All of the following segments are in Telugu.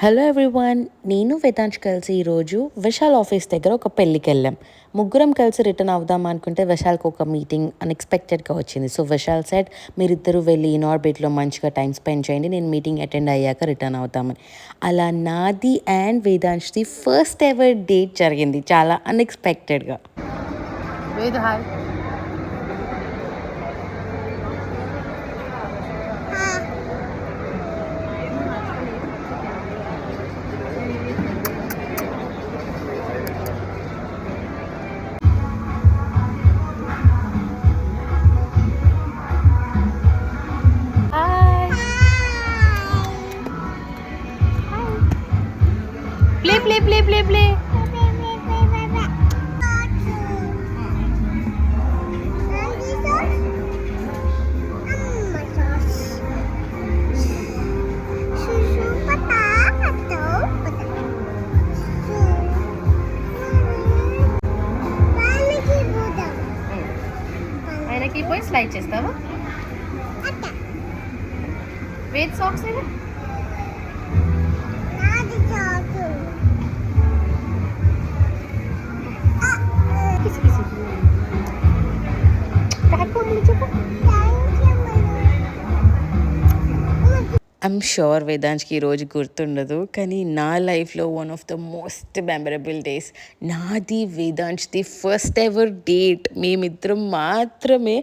హలో ఎవ్రీవన్, నేను వేదాంశ్ కలిసి ఈరోజు విశాల్ ఆఫీస్ దగ్గర ఒక పెళ్ళికి వెళ్ళాం. ముగ్గురం కలిసి రిటర్న్ అవుదాం అనుకుంటే విశాల్కి ఒక మీటింగ్ అన్ఎక్స్పెక్టెడ్గా వచ్చింది. సో విశాల్ సెడ్, మీరిద్దరూ వెళ్ళి ఇనార్బిట్లో మంచిగా టైం స్పెండ్ చేయండి, నేను మీటింగ్ అటెండ్ అయ్యాక రిటర్న్ అవుతామని. అలా నాది అండ్ వేదాంశ్ది ఫస్ట్ ఎవర్ డేట్ జరిగింది, చాలా అన్ఎక్స్పెక్టెడ్గా. హాయ్. ప్లే. ఆయనకి పోయి స్లైడ్ చేస్తావా? వేట్ సాక్స్ ఏవి? ఐమ్ షూర్ వేదాంశ్కి ఈరోజు గుర్తుండదు, కానీ నా లైఫ్లో one of the most memorable days. నాది వేదాంశ్ది ఫస్ట్ ఎవర్ డేట్. మేమిద్దరం మాత్రమే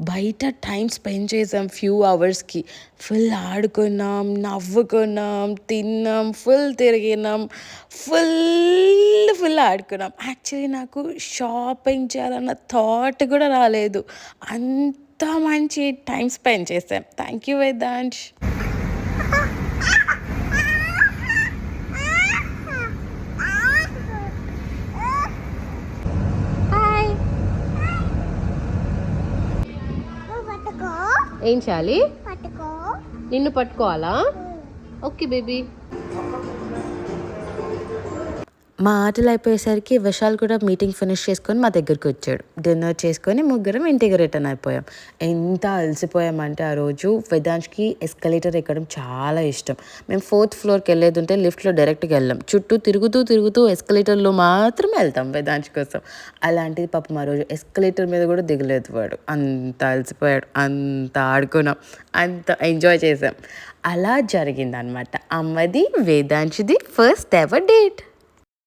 బయట టైం స్పెండ్ చేసాం ఫ్యూ అవర్స్కి. ఫుల్ ఆడుకున్నాం, నవ్వుకున్నాం, తిన్నాం, ఫుల్ తిరిగినాం, ఫుల్ ఆడుకున్నాం. యాక్చువల్లీ నాకు షాపింగ్ చేయాలన్న థాట్ కూడా రాలేదు. అంత మంచి టైం స్పెండ్ చేసాం. Thank you Vedansh. ఏం చేయాలి? నిన్ను పట్టుకోవాలా? Okay baby. మా ఆటలు అయిపోయేసరికి విశాల్ కూడా మీటింగ్ ఫినిష్ చేసుకొని మా దగ్గరికి వచ్చాడు. డిన్నర్ చేసుకొని ముగ్గురం ఇంటికి రిటర్న్ అయిపోయాం. ఎంత అలసిపోయామంటే ఆ రోజు వేదాంశ్కి ఎస్కలేటర్ ఎక్కడం చాలా ఇష్టం. మేము 4th ఫ్లోర్కి వెళ్ళేది ఉంటే లిఫ్ట్లో డైరెక్ట్గా వెళ్ళాం. చుట్టూ తిరుగుతూ ఎస్కలేటర్లో మాత్రమే వెళ్తాం వేదాంశ్ కోసం. అలాంటిది పాపం ఆ రోజు ఎస్కలేటర్ మీద కూడా దిగలేదు వాడు. అంత అలసిపోయాడు. అంత ఆడుకున్నాం, అంత ఎంజాయ్ చేసాం. అలా జరిగిందనమాట అమ్మది వేదాంశ్ది ఫస్ట్ ఎవర్ డేట్.